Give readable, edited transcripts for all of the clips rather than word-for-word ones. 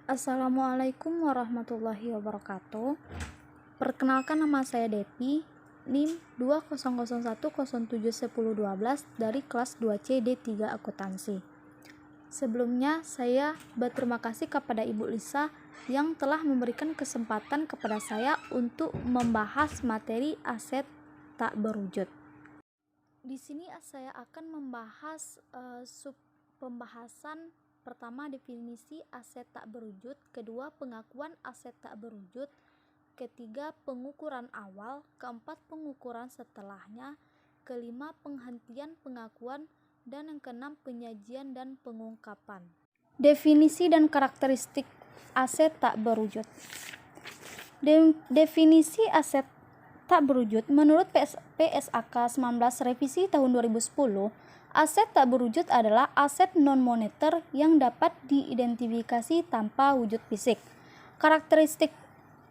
Assalamualaikum warahmatullahi wabarakatuh. Perkenalkan, nama saya Depi, NIM 2001071071012 dari kelas 2C D3 Akuntansi. Sebelumnya, saya berterima kasih kepada Ibu Lisa yang telah memberikan kesempatan kepada saya untuk membahas materi aset tak berwujud. Di sini saya akan membahas pembahasan pertama, definisi aset tak berwujud, kedua, pengakuan aset tak berwujud, ketiga, pengukuran awal, keempat, pengukuran setelahnya, kelima, penghentian pengakuan, dan yang keenam, penyajian dan pengungkapan. Definisi dan karakteristik aset tak berwujud. Definisi aset tak berwujud menurut PSAK 19 revisi tahun 2010, aset tak berwujud adalah aset non-moneter yang dapat diidentifikasi tanpa wujud fisik. Karakteristik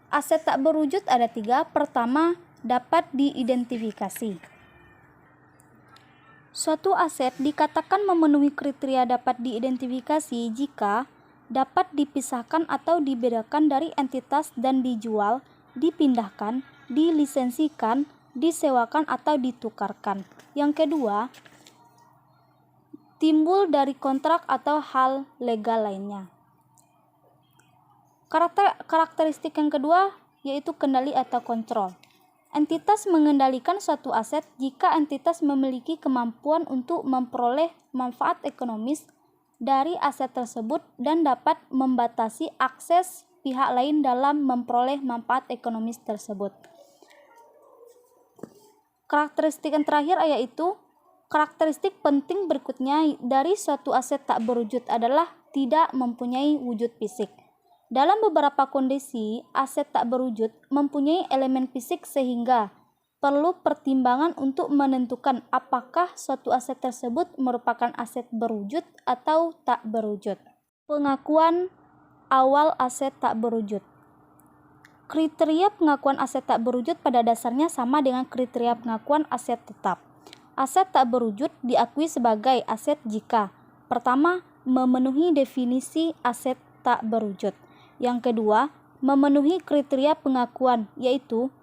aset tak berwujud ada 3. Pertama, dapat diidentifikasi. Suatu aset dikatakan memenuhi kriteria dapat diidentifikasi jika dapat dipisahkan atau dibedakan dari entitas dan dijual, dipindahkan, dilisensikan, disewakan, atau ditukarkan. Yang kedua, timbul dari kontrak atau hal legal lainnya. Karakteristik yang kedua yaitu kendali atau kontrol. Entitas mengendalikan suatu aset jika entitas memiliki kemampuan untuk memperoleh manfaat ekonomis dari aset tersebut dan dapat membatasi akses pihak lain dalam memperoleh manfaat ekonomis tersebut. Karakteristik yang terakhir yaitu karakteristik penting berikutnya dari suatu aset tak berwujud adalah tidak mempunyai wujud fisik. Dalam beberapa kondisi, aset tak berwujud mempunyai elemen fisik sehingga perlu pertimbangan untuk menentukan apakah suatu aset tersebut merupakan aset berwujud atau tak berwujud. Pengakuan awal aset tak berwujud. Kriteria pengakuan aset tak berwujud pada dasarnya sama dengan kriteria pengakuan aset tetap. Aset tak berwujud diakui sebagai aset jika pertama, memenuhi definisi aset tak berwujud. Yang kedua, memenuhi kriteria pengakuan, yaitu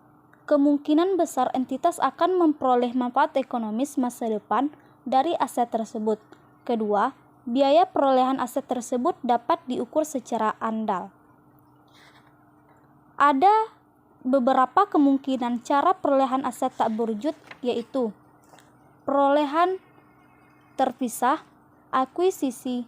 kemungkinan besar entitas akan memperoleh manfaat ekonomis masa depan dari aset tersebut. Kedua, biaya perolehan aset tersebut dapat diukur secara andal. Ada beberapa kemungkinan cara perolehan aset tak berwujud, yaitu perolehan terpisah, akuisisi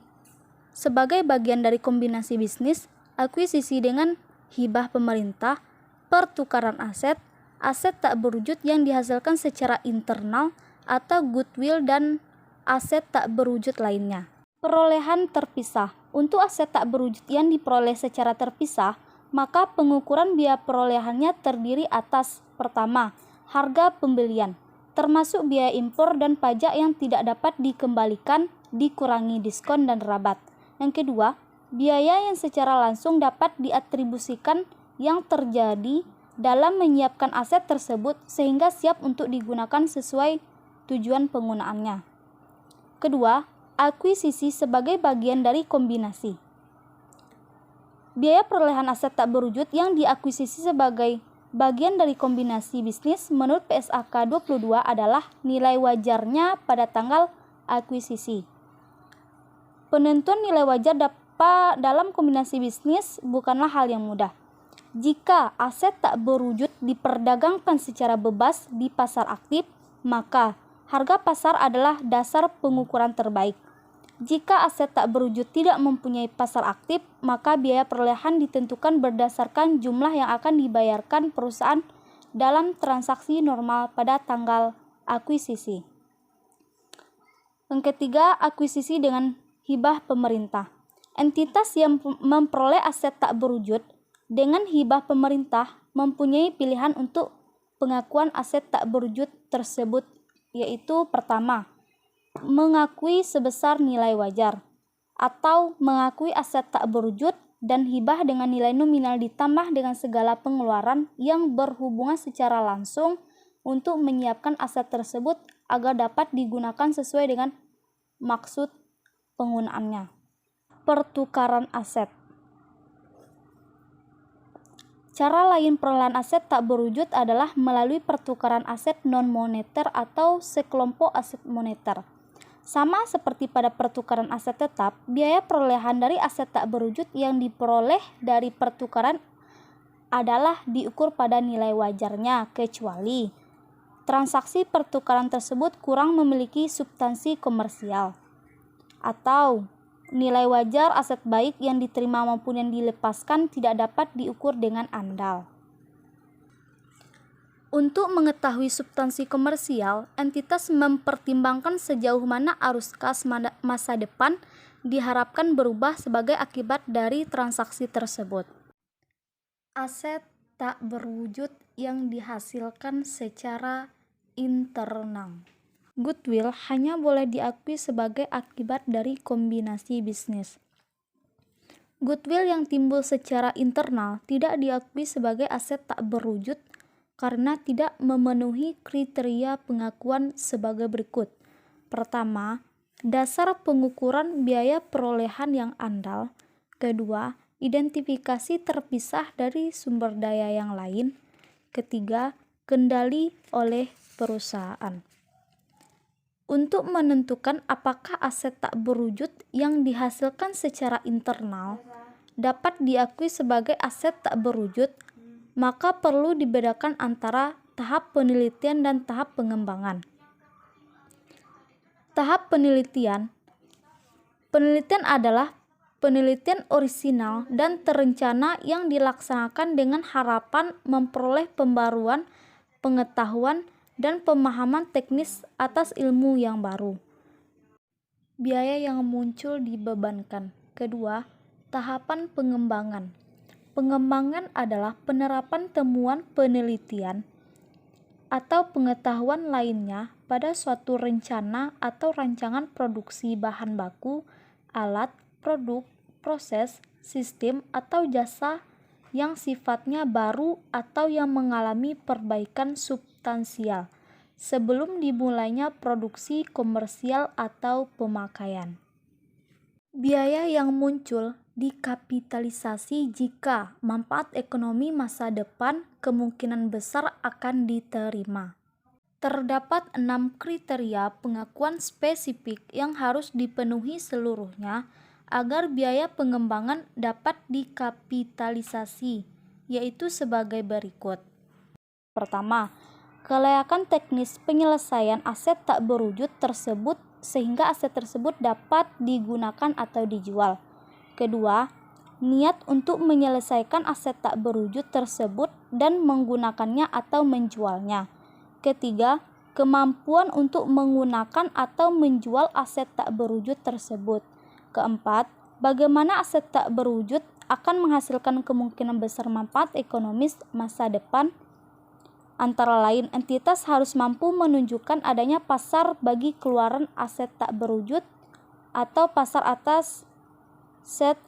sebagai bagian dari kombinasi bisnis, akuisisi dengan hibah pemerintah, pertukaran aset, aset tak berwujud yang dihasilkan secara internal atau goodwill, dan aset tak berwujud lainnya. Perolehan terpisah. Untuk aset tak berwujud yang diperoleh secara terpisah, maka pengukuran biaya perolehannya terdiri atas pertama, harga pembelian, termasuk biaya impor dan pajak yang tidak dapat dikembalikan, dikurangi diskon dan rabat. Yang kedua, biaya yang secara langsung dapat diatribusikan yang terjadi dalam menyiapkan aset tersebut sehingga siap untuk digunakan sesuai tujuan penggunaannya. Kedua, akuisisi sebagai bagian dari kombinasi. Biaya perolehan aset tak berwujud yang diakuisisi sebagai bagian dari kombinasi bisnis menurut PSAK 22 adalah nilai wajarnya pada tanggal akuisisi. Penentuan nilai wajar dalam kombinasi bisnis bukanlah hal yang mudah. Jika aset tak berwujud diperdagangkan secara bebas di pasar aktif, maka harga pasar adalah dasar pengukuran terbaik. Jika aset tak berwujud tidak mempunyai pasar aktif, maka biaya perolehan ditentukan berdasarkan jumlah yang akan dibayarkan perusahaan dalam transaksi normal pada tanggal akuisisi. Yang ketiga, akuisisi dengan hibah pemerintah. Entitas yang memperoleh aset tak berwujud dengan hibah pemerintah mempunyai pilihan untuk pengakuan aset tak berwujud tersebut, yaitu pertama, mengakui sebesar nilai wajar, atau mengakui aset tak berwujud dan hibah dengan nilai nominal ditambah dengan segala pengeluaran yang berhubungan secara langsung untuk menyiapkan aset tersebut agar dapat digunakan sesuai dengan maksud penggunaannya. Pertukaran aset. Cara lain perolehan aset tak berwujud adalah melalui pertukaran aset non-moneter atau sekelompok aset moneter. Sama seperti pada pertukaran aset tetap, biaya perolehan dari aset tak berwujud yang diperoleh dari pertukaran adalah diukur pada nilai wajarnya, kecuali transaksi pertukaran tersebut kurang memiliki substansi komersial, atau nilai wajar aset baik yang diterima maupun yang dilepaskan tidak dapat diukur dengan andal. Untuk mengetahui substansi komersial, entitas mempertimbangkan sejauh mana arus kas masa depan diharapkan berubah sebagai akibat dari transaksi tersebut. Aset tak berwujud yang dihasilkan secara internal. Goodwill hanya boleh diakui sebagai akibat dari kombinasi bisnis. Goodwill yang timbul secara internal tidak diakui sebagai aset tak berwujud karena tidak memenuhi kriteria pengakuan sebagai berikut. Pertama, dasar pengukuran biaya perolehan yang andal. Kedua, identifikasi terpisah dari sumber daya yang lain. Ketiga, kendali oleh perusahaan. Untuk menentukan apakah aset tak berwujud yang dihasilkan secara internal dapat diakui sebagai aset tak berwujud, maka perlu dibedakan antara tahap penelitian dan tahap pengembangan. Tahap penelitian adalah penelitian orisinal dan terencana yang dilaksanakan dengan harapan memperoleh pembaruan pengetahuan dan pemahaman teknis atas ilmu yang baru. Biaya yang muncul dibebankan. Kedua, tahapan pengembangan. Pengembangan adalah penerapan temuan penelitian atau pengetahuan lainnya pada suatu rencana atau rancangan produksi bahan baku, alat, produk, proses, sistem, atau jasa yang sifatnya baru atau yang mengalami perbaikan substansial sebelum dimulainya produksi komersial atau pemakaian. Biaya yang muncul dikapitalisasi jika manfaat ekonomi masa depan kemungkinan besar akan diterima. Terdapat 6 kriteria pengakuan spesifik yang harus dipenuhi seluruhnya agar biaya pengembangan dapat dikapitalisasi, yaitu sebagai berikut. Pertama, kelayakan teknis penyelesaian aset tak berwujud tersebut sehingga aset tersebut dapat digunakan atau dijual. Kedua, niat untuk menyelesaikan aset tak berwujud tersebut dan menggunakannya atau menjualnya. Ketiga, kemampuan untuk menggunakan atau menjual aset tak berwujud tersebut. Keempat, bagaimana aset tak berwujud akan menghasilkan kemungkinan besar manfaat ekonomis masa depan. Antara lain, entitas harus mampu menunjukkan adanya pasar bagi keluaran aset tak berwujud atau pasar atas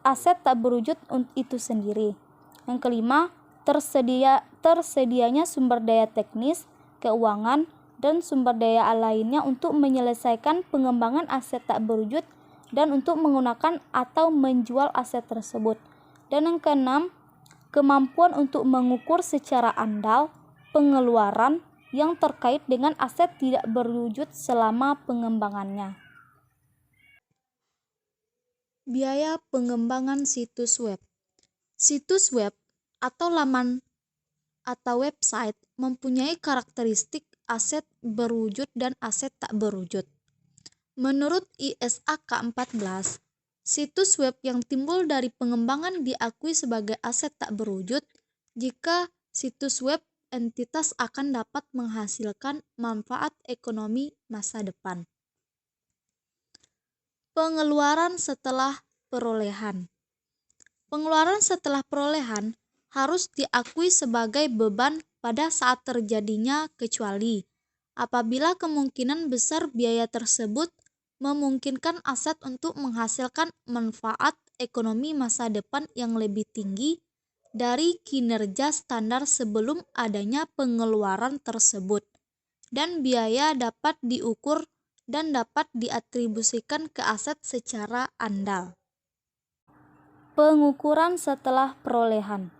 aset tak berwujud itu sendiri. Yang kelima, tersedianya sumber daya teknis, keuangan, dan sumber daya lainnya untuk menyelesaikan pengembangan aset tak berwujud dan untuk menggunakan atau menjual aset tersebut. Dan yang keenam, kemampuan untuk mengukur secara andal pengeluaran yang terkait dengan aset tidak berwujud selama pengembangannya. Biaya pengembangan situs web. Situs web atau laman atau website mempunyai karakteristik aset berwujud dan aset tak berwujud. Menurut ISAK 14, situs web yang timbul dari pengembangan diakui sebagai aset tak berwujud jika situs web entitas akan dapat menghasilkan manfaat ekonomi masa depan. Pengeluaran setelah perolehan. Pengeluaran setelah perolehan harus diakui sebagai beban pada saat terjadinya kecuali apabila kemungkinan besar biaya tersebut memungkinkan aset untuk menghasilkan manfaat ekonomi masa depan yang lebih tinggi dari kinerja standar sebelum adanya pengeluaran tersebut, dan biaya dapat diukur dan dapat diatribusikan ke aset secara andal. Pengukuran setelah perolehan.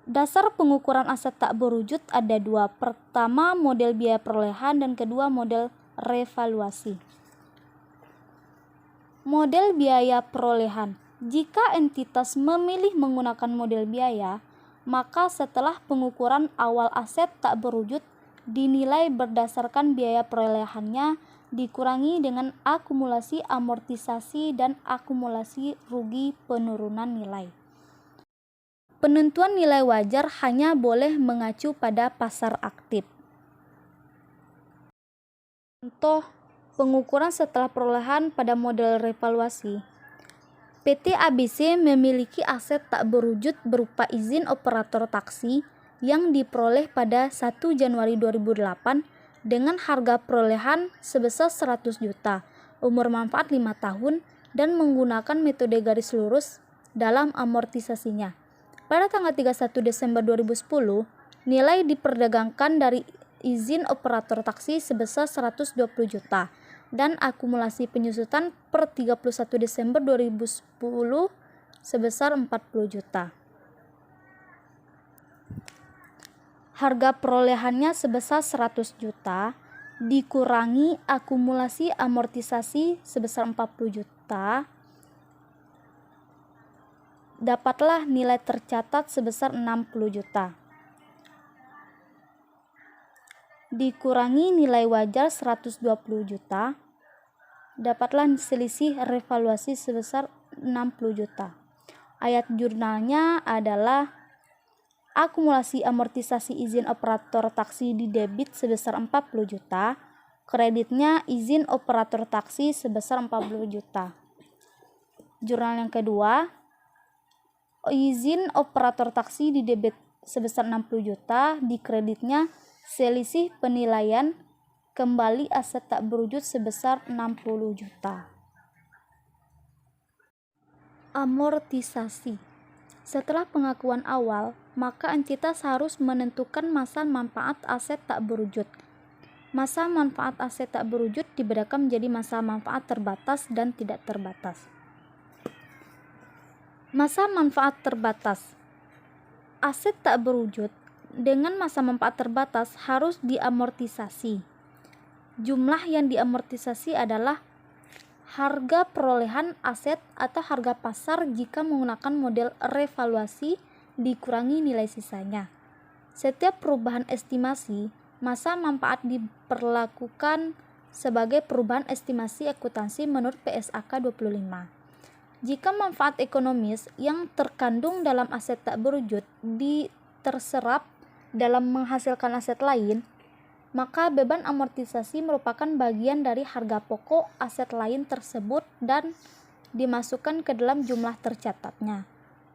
Dasar pengukuran aset tak berwujud ada dua. Pertama, model biaya perolehan, dan kedua, model revaluasi. Model biaya perolehan. Jika entitas memilih menggunakan model biaya, maka setelah pengukuran awal aset tak berwujud dinilai berdasarkan biaya perolehannya dikurangi dengan akumulasi amortisasi dan akumulasi rugi penurunan nilai. Penentuan nilai wajar hanya boleh mengacu pada pasar aktif. Contoh pengukuran setelah perolehan pada model revaluasi. PT ABC memiliki aset tak berwujud berupa izin operator taksi yang diperoleh pada 1 Januari 2008 dengan harga perolehan sebesar 100 juta, umur manfaat 5 tahun, dan menggunakan metode garis lurus dalam amortisasinya. Pada tanggal 31 Desember 2010, nilai diperdagangkan dari izin operator taksi sebesar 120 juta dan akumulasi penyusutan per 31 Desember 2010 sebesar 40 juta. Harga perolehannya sebesar 100 juta dikurangi akumulasi amortisasi sebesar 40 juta, dapatlah nilai tercatat sebesar 60 juta. Dikurangi nilai wajar 120 juta, dapatlah selisih revaluasi sebesar 60 juta. Ayat jurnalnya adalah akumulasi amortisasi izin operator taksi di debit sebesar 40 juta, kreditnya izin operator taksi sebesar 40 juta. Jurnal yang kedua, izin operator taksi di debit sebesar 60 juta, di kreditnya selisih penilaian kembali aset tak berwujud sebesar 60 juta. Amortisasi. Setelah pengakuan awal, maka entitas harus menentukan masa manfaat aset tak berwujud. Masa manfaat aset tak berwujud dibedakan menjadi masa manfaat terbatas dan tidak terbatas. Masa manfaat terbatas. Aset tak berwujud dengan masa manfaat terbatas harus diamortisasi. Jumlah yang diamortisasi adalah harga perolehan aset atau harga pasar jika menggunakan model revaluasi dikurangi nilai sisanya. Setiap perubahan estimasi, masa manfaat diperlakukan sebagai perubahan estimasi akuntansi menurut PSAK 25. Jika manfaat ekonomis yang terkandung dalam aset tak berwujud terserap dalam menghasilkan aset lain, maka beban amortisasi merupakan bagian dari harga pokok aset lain tersebut dan dimasukkan ke dalam jumlah tercatatnya.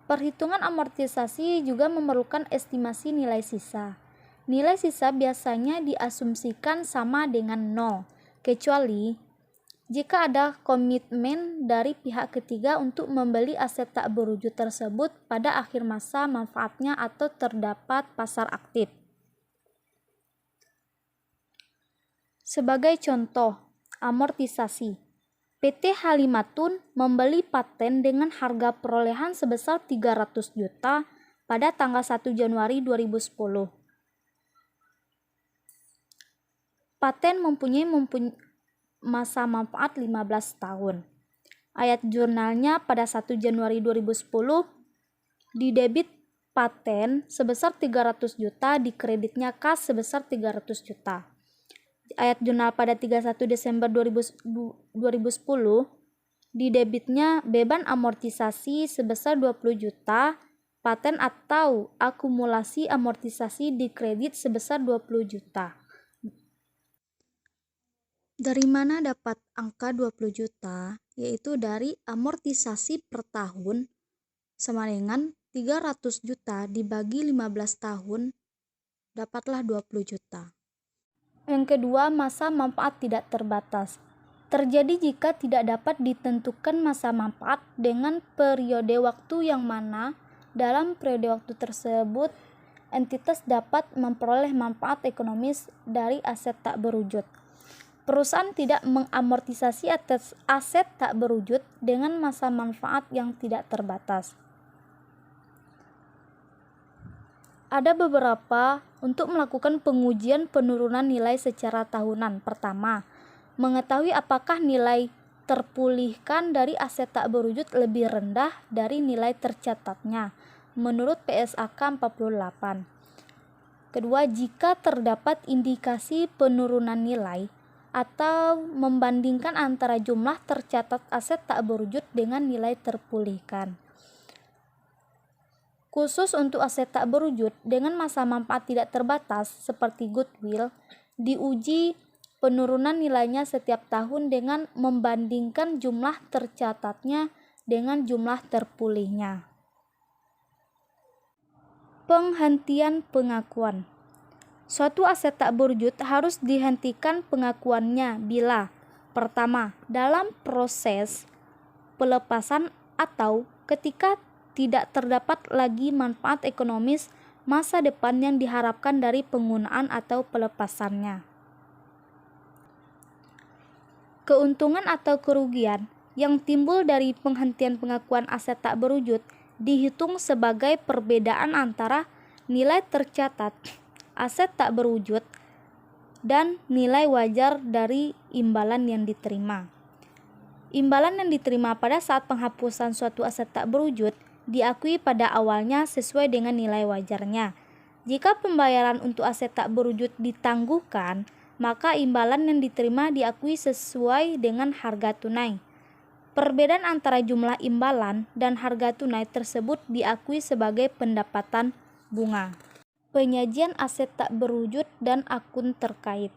Perhitungan amortisasi juga memerlukan estimasi nilai sisa. Nilai sisa biasanya diasumsikan sama dengan 0, kecuali jika ada komitmen dari pihak ketiga untuk membeli aset tak berwujud tersebut pada akhir masa manfaatnya atau terdapat pasar aktif. Sebagai contoh, amortisasi. PT Halimatun membeli paten dengan harga perolehan sebesar 300 juta pada tanggal 1 Januari 2010. Paten mempunyai masa manfaat 15 tahun. Ayat jurnalnya pada 1 Januari 2010 didebit paten sebesar 300 juta, di kreditnya kas sebesar 300 juta. Ayat jurnal pada 31 Desember 2010 didebitnya beban amortisasi sebesar 20 juta, paten atau akumulasi amortisasi di kredit sebesar 20 juta. Dari mana dapat angka 20 juta? Yaitu dari amortisasi per tahun sama dengan 300 juta dibagi 15 tahun, dapatlah 20 juta. Yang kedua, masa manfaat tidak terbatas. Terjadi jika tidak dapat ditentukan masa manfaat dengan periode waktu yang mana dalam periode waktu tersebut entitas dapat memperoleh manfaat ekonomis dari aset tak berwujud. Perusahaan tidak mengamortisasi atas aset tak berwujud dengan masa manfaat yang tidak terbatas. Ada beberapa untuk melakukan pengujian penurunan nilai secara tahunan. Pertama, mengetahui apakah nilai terpulihkan dari aset tak berwujud lebih rendah dari nilai tercatatnya menurut PSAK 48. Kedua, jika terdapat indikasi penurunan nilai atau membandingkan antara jumlah tercatat aset tak berwujud dengan nilai terpulihkan. Khusus untuk aset tak berwujud dengan masa manfaat tidak terbatas seperti goodwill, diuji penurunan nilainya setiap tahun dengan membandingkan jumlah tercatatnya dengan jumlah terpulihnya. Penghentian pengakuan. Suatu aset tak berwujud harus dihentikan pengakuannya bila: pertama, dalam proses pelepasan atau ketika tidak terdapat lagi manfaat ekonomis masa depan yang diharapkan dari penggunaan atau pelepasannya. Keuntungan atau kerugian yang timbul dari penghentian pengakuan aset tak berwujud dihitung sebagai perbedaan antara nilai tercatat aset tak berwujud dan nilai wajar dari imbalan yang diterima. Imbalan yang diterima pada saat penghapusan suatu aset tak berwujud diakui pada awalnya sesuai dengan nilai wajarnya. Jika pembayaran untuk aset tak berwujud ditangguhkan, maka imbalan yang diterima diakui sesuai dengan harga tunai. Perbedaan antara jumlah imbalan dan harga tunai tersebut diakui sebagai pendapatan bunga. Penyajian aset tak berwujud dan akun terkait.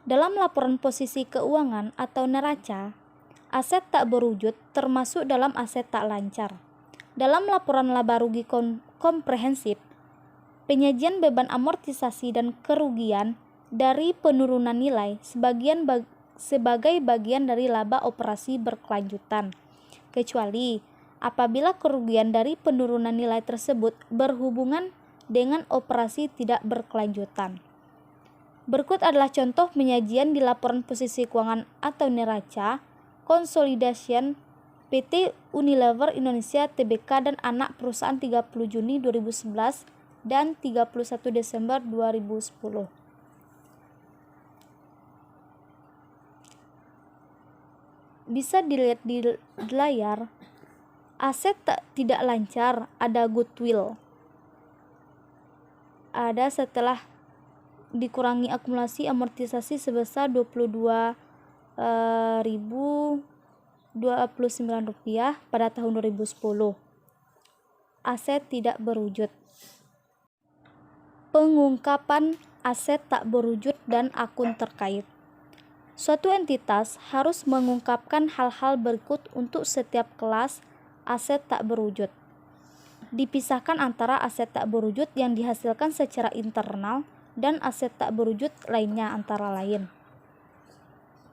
Dalam laporan posisi keuangan atau neraca, aset tak berwujud termasuk dalam aset tak lancar. Dalam laporan laba rugi komprehensif, penyajian beban amortisasi dan kerugian dari penurunan nilai sebagai bagian dari laba operasi berkelanjutan, kecuali apabila kerugian dari penurunan nilai tersebut berhubungan dengan operasi tidak berkelanjutan. Berikut adalah contoh penyajian di laporan posisi keuangan atau neraca consolidation PT Unilever Indonesia Tbk dan anak perusahaan 30 Juni 2011 dan 31 Desember 2010. Bisa dilihat di layar, aset tidak lancar ada goodwill. Ada setelah dikurangi akumulasi amortisasi sebesar Rp22.029 pada tahun 2010. Aset tidak berwujud. Pengungkapan aset tak berwujud dan akun terkait. Suatu entitas harus mengungkapkan hal-hal berikut untuk setiap kelas aset tak berwujud. Dipisahkan antara aset tak berwujud yang dihasilkan secara internal dan aset tak berwujud lainnya antara lain.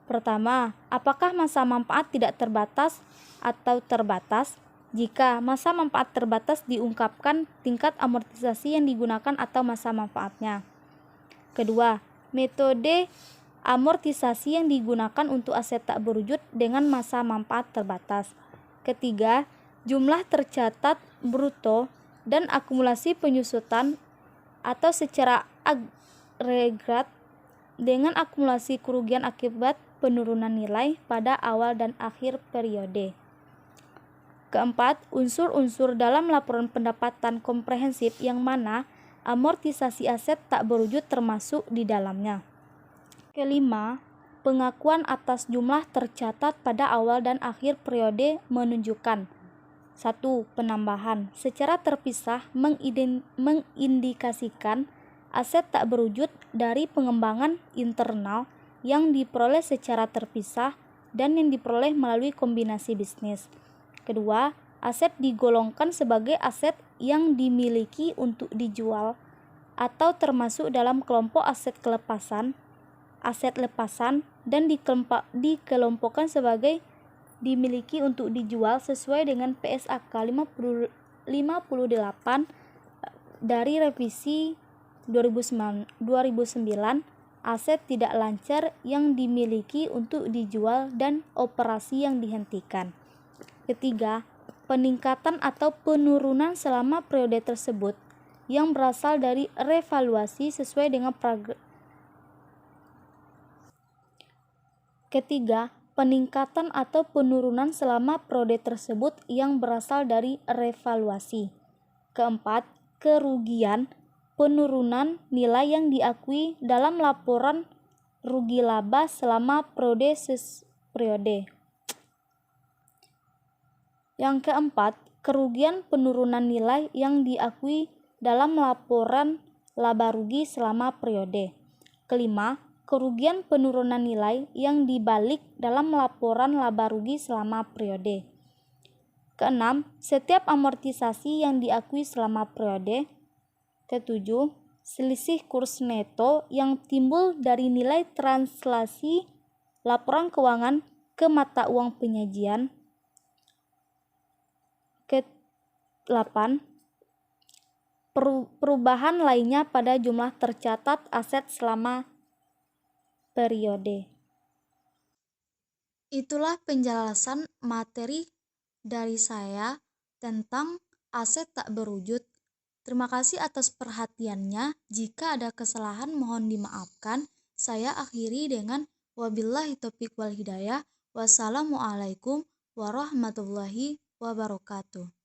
Pertama, apakah masa manfaat tidak terbatas atau terbatas? Jika masa manfaat terbatas diungkapkan tingkat amortisasi yang digunakan atau masa manfaatnya. Kedua, metode amortisasi yang digunakan untuk aset tak berwujud dengan masa manfaat terbatas. Ketiga, jumlah tercatat bruto dan akumulasi penyusutan atau secara agregat dengan akumulasi kerugian akibat penurunan nilai pada awal dan akhir periode. Keempat, unsur-unsur dalam laporan pendapatan komprehensif yang mana amortisasi aset tak berwujud termasuk di dalamnya. Kelima, pengakuan atas jumlah tercatat pada awal dan akhir periode menunjukkan: 1. Penambahan secara terpisah mengindikasikan aset tak berwujud dari pengembangan internal yang diperoleh secara terpisah dan yang diperoleh melalui kombinasi bisnis. Kedua, aset digolongkan sebagai aset yang dimiliki untuk dijual atau termasuk dalam kelompok aset kelepasan, aset lepasan, dan dikelompokkan sebagai dimiliki untuk dijual sesuai dengan PSAK 58 dari revisi 2009, aset tidak lancar yang dimiliki untuk dijual dan operasi yang dihentikan. Ketiga, peningkatan atau penurunan selama periode tersebut yang berasal dari revaluasi sesuai dengan Ketiga, peningkatan atau penurunan selama periode tersebut yang berasal dari revaluasi. Keempat, kerugian, penurunan nilai yang diakui dalam laporan rugi laba selama periode. Yang keempat, kerugian penurunan nilai yang diakui dalam laporan laba rugi selama periode. Kelima, kerugian penurunan nilai yang dibalik dalam laporan laba rugi selama periode. Keenam, setiap amortisasi yang diakui selama periode. Ketujuh, selisih kurs neto yang timbul dari nilai translasi laporan keuangan ke mata uang penyajian. Ke-8, perubahan lainnya pada jumlah tercatat aset selama periode. Itulah penjelasan materi dari saya tentang aset tak berwujud. Terima kasih atas perhatiannya. Jika ada kesalahan mohon dimaafkan. Saya akhiri dengan wabillahi taufiq wal hidayah. Wassalamualaikum warahmatullahi wabarakatuh.